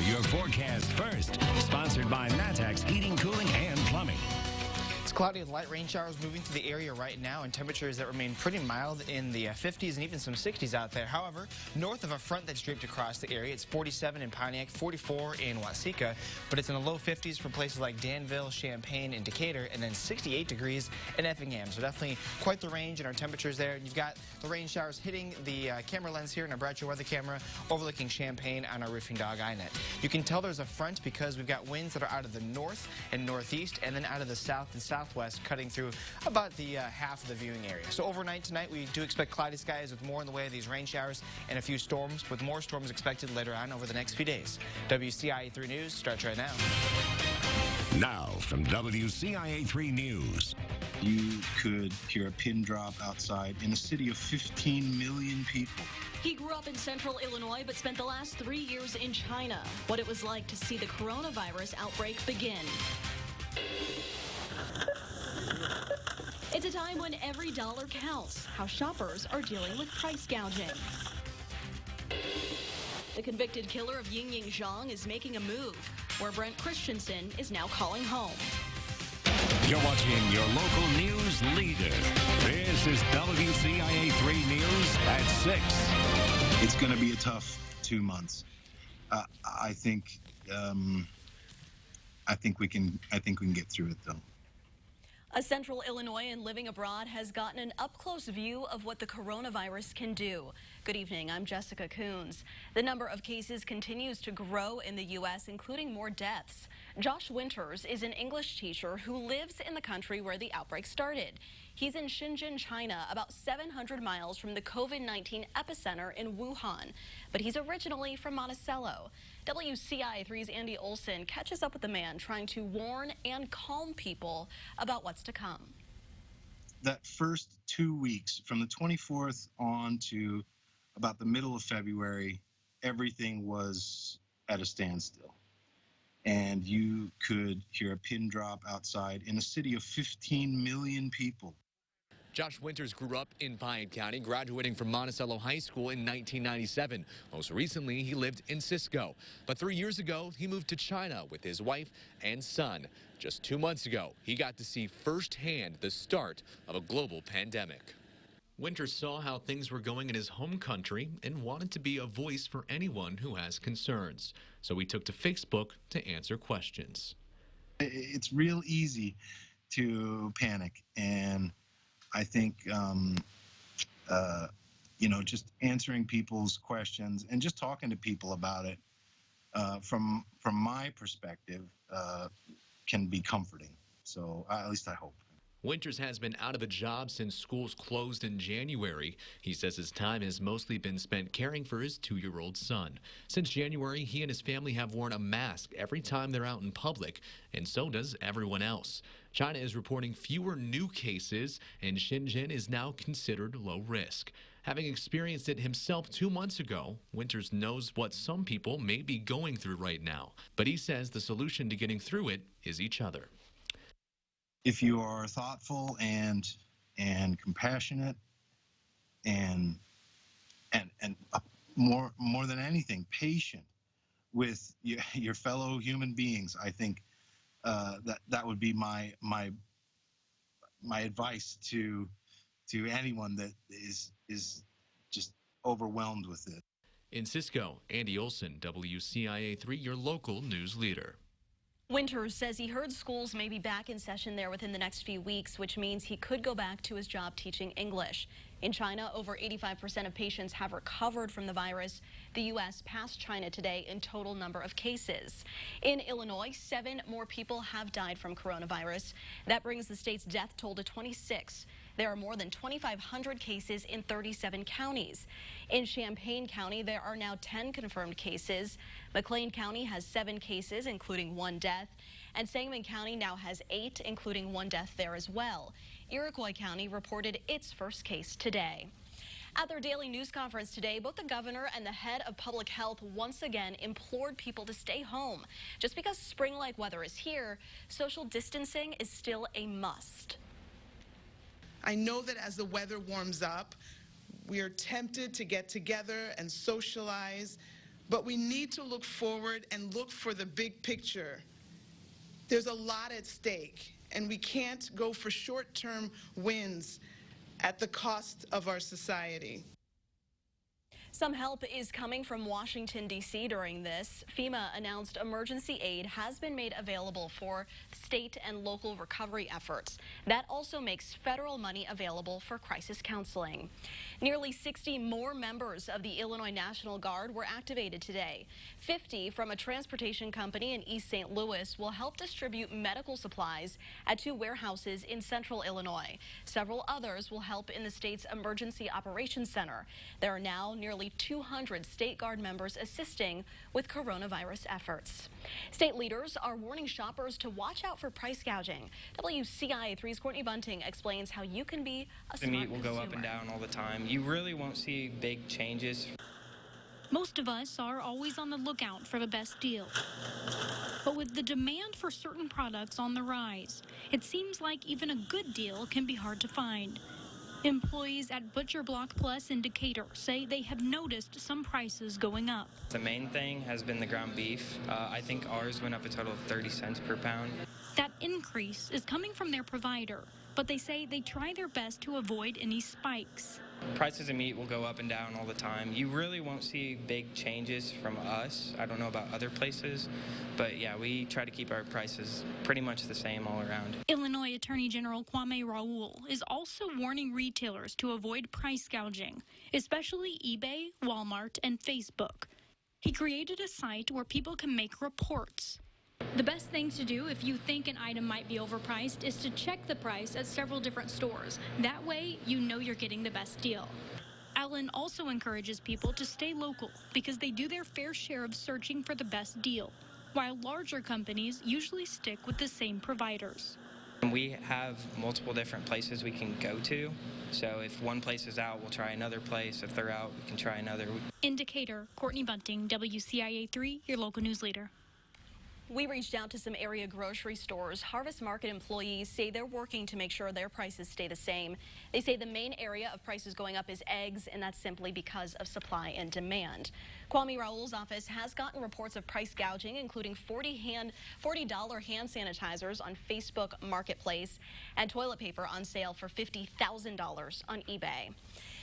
your forecast first. Sponsored by Matex Heating, Cooling, and Plumbing. It's cloudy with light rain showers moving through the area right now, and temperatures that remain pretty mild in the 50s and even some 60s out there. However, north of a front that's draped across the area, it's 47 in Pontiac, 44 in Waseca, but it's in the low 50s for places like Danville, Champaign, and Decatur, and then 68 degrees in Effingham. So definitely quite the range in our temperatures there. And you've got the rain showers hitting the camera lens here in our Bradshaw weather camera, overlooking Champaign on our Roofing Dog iNet. You can tell there's a front because we've got winds that are out of the north and northeast, and then out of the south and southwest, cutting through about the half of the viewing area. So overnight tonight, we do expect cloudy skies with more in the way of these rain showers and a few storms, with more storms expected later on over the next few days. WCIA 3 News starts right now. Now from WCIA 3 News. You could hear a pin drop outside in a city of 15 million people. He grew up in central Illinois, but spent the last 3 years in China. What it was like to see the coronavirus outbreak begin. It's a time when every dollar counts. How shoppers are dealing with price gouging. The convicted killer of Ying Zhang is making a move, where Brent Christensen is now calling home. You're watching your local news leader. This is WCIA 3 News at 6. It's going to be a tough 2 months. I think we can get through it though. A central Illinoisan living abroad has gotten an up-close view of what the coronavirus can do. Good evening, I'm Jessica Coons. The number of cases continues to grow in the U.S., including more deaths. Josh Winters is an English teacher who lives in the country where the outbreak started. He's in Shenzhen, China, about 700 miles from the COVID-19 epicenter in Wuhan. But he's originally from Monticello. WCIA 3's Andy Olson catches up with the man trying to warn and calm people about what's to come. That first 2 weeks, from the 24th on to about the middle of February, everything was at a standstill. And you could hear a pin drop outside in a city of 15 million people. Josh Winters grew up in Pine County, graduating from Monticello High School in 1997. Most recently, he lived in Cisco. But 3 years ago, he moved to China with his wife and son. Just 2 months ago, he got to see firsthand the start of a global pandemic. Winters saw how things were going in his home country and wanted to be a voice for anyone who has concerns. So he took to Facebook to answer questions. It's real easy to panic, and I think, just answering people's questions and just talking to people about it, from my perspective, can be comforting. So at least I hope. Winters has been out of a job since schools closed in January. He says his time has mostly been spent caring for his 2-year-old son. Since January, he and his family have worn a mask every time they're out in public, and so does everyone else. China is reporting fewer new cases, and Shenzhen is now considered low risk. Having experienced it himself 2 months ago, Winters knows what some people may be going through right now. But he says the solution to getting through it is each other. If you are thoughtful and compassionate and more than anything, patient with your fellow human beings, I think that would be my advice to anyone that is just overwhelmed with it. In Cisco, Andy Olson, WCIA 3, your local news leader. Winters says he heard schools may be back in session there within the next few weeks, which means he could go back to his job teaching English. In China, over 85% of patients have recovered from the virus. The U.S. passed China today in total number of cases. In Illinois, 7 more people have died from coronavirus. That brings the state's death toll to 26. There are more than 2,500 cases in 37 counties. In Champaign County, there are now 10 confirmed cases. McLean County has 7 cases, including 1 death. And Sangamon County now has 8, including 1 death there as well. Iroquois County reported its first case today. At their daily news conference today, both the governor and the head of public health once again implored people to stay home. Just because spring-like weather is here, social distancing is still a must. I know that as the weather warms up, we are tempted to get together and socialize, but we need to look forward and look for the big picture. There's a lot at stake, and we can't go for short-term wins at the cost of our society. Some help is coming from Washington, D.C. during this. FEMA announced emergency aid has been made available for state and local recovery efforts. That also makes federal money available for crisis counseling. Nearly 60 more members of the Illinois National Guard were activated today. 50 from a transportation company in East St. Louis will help distribute medical supplies at 2 warehouses in central Illinois. Several others will help in the state's Emergency Operations Center. There are now nearly 200 State Guard members assisting with coronavirus efforts. State leaders are warning shoppers to watch out for price gouging. WCIA 3's Courtney Bunting explains how you can be a smart The meat will consumer. go up and down all the time. You really won't see big changes. Most of us are always on the lookout for the best deal. But with the demand for certain products on the rise, it seems like even a good deal can be hard to find. Employees at Butcher Block Plus in Decatur say they have noticed some prices going up. The main thing has been the ground beef. I think ours went up a total of 30 cents per pound. That increase is coming from their provider, but they say they try their best to avoid any spikes. Prices of meat will go up and down all the time. You really won't see big changes from us. I don't know about other places, but yeah, we try to keep our prices pretty much the same all around. Illinois Attorney General Kwame Raoul is also warning retailers to avoid price gouging, especially eBay, Walmart, and Facebook. He created a site where people can make reports. The best thing to do if you think an item might be overpriced is to check the price at several different stores. That way, you know you're getting the best deal. Allen also encourages people to stay local because they do their fair share of searching for the best deal, while larger companies usually stick with the same providers. We have multiple different places we can go to, so if one place is out, we'll try another place. If they're out, we can try another. In Decatur, Courtney Bunting, WCIA 3, your local news leader. We reached out to some area grocery stores. Harvest Market employees say they're working to make sure their prices stay the same. They say the main area of prices going up is eggs, and that's simply because of supply and demand. Kwame Raoul's office has gotten reports of price gouging, including $40 hand sanitizers on Facebook Marketplace and toilet paper on sale for $50,000 on eBay.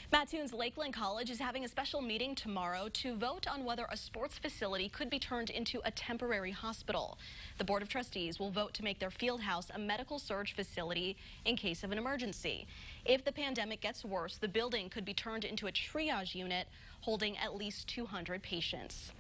Mattoon's Lakeland College is having a special meeting tomorrow to vote on whether a sports facility could be turned into a temporary hospital. The Board of Trustees will vote to make their field house a medical surge facility in case of an emergency. If the pandemic gets worse, the building could be turned into a triage unit holding at least 200 patients.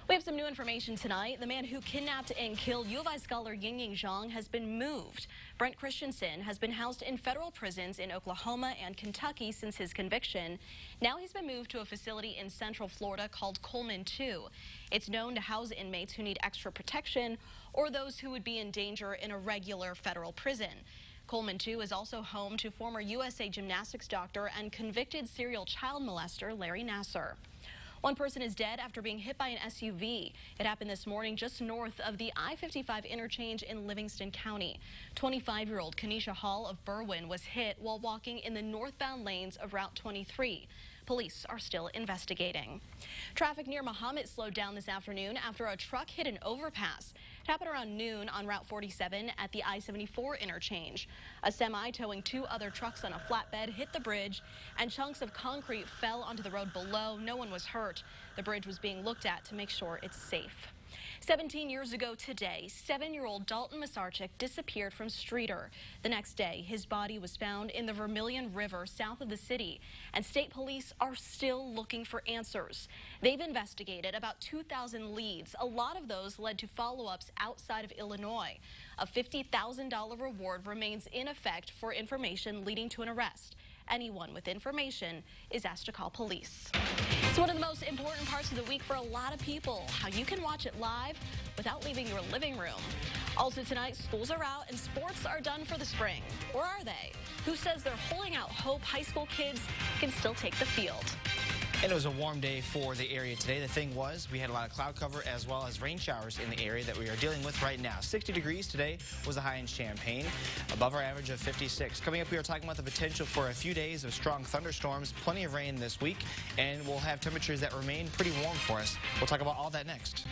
We have some new information tonight. The man who kidnapped and killed U of I scholar Ying Zhang has been moved. Brent Christensen has been housed in federal prisons in Oklahoma and Kentucky since his conviction. Now he's been moved to a facility in Central Florida called COLEMAN 2. It's known to house inmates who need extra protection or those who would be in danger in a regular federal prison. COLEMAN 2 is also home to former USA gymnastics doctor and convicted serial child molester Larry Nassar. One person is dead after being hit by an SUV. It happened this morning just north of the I-55 interchange in Livingston County. 25-year-old Kenesha Hall of Berwyn was hit while walking in the northbound lanes of Route 23. Police are still investigating. Traffic near Mahomet slowed down this afternoon after a truck hit an overpass. It happened around noon on Route 47 at the I-74 interchange. A semi towing 2 other trucks on a flatbed hit the bridge, and chunks of concrete fell onto the road below. No one was hurt. The bridge was being looked at to make sure it's safe. 17 years ago today, 7-year-old Dalton Masarchik disappeared from Streeter. The next day, his body was found in the Vermilion River south of the city, and state police are still looking for answers. They've investigated about 2,000 leads. A lot of those led to follow-ups outside of Illinois. A $50,000 reward remains in effect for information leading to an arrest. Anyone with information is asked to call police. It's one of the most important parts of the week for a lot of people, how you can watch it live without leaving your living room. Also tonight, schools are out and sports are done for the spring. Or are they? Who says they're holding out hope high school kids can still take the field? And it was a warm day for the area today. The thing was, we had a lot of cloud cover as well as rain showers in the area that we are dealing with right now. 60 degrees today was a high in Champaign, above our average of 56. Coming up, we are talking about the potential for a few days of strong thunderstorms, plenty of rain this week, and we'll have temperatures that remain pretty warm for us. We'll talk about all that next.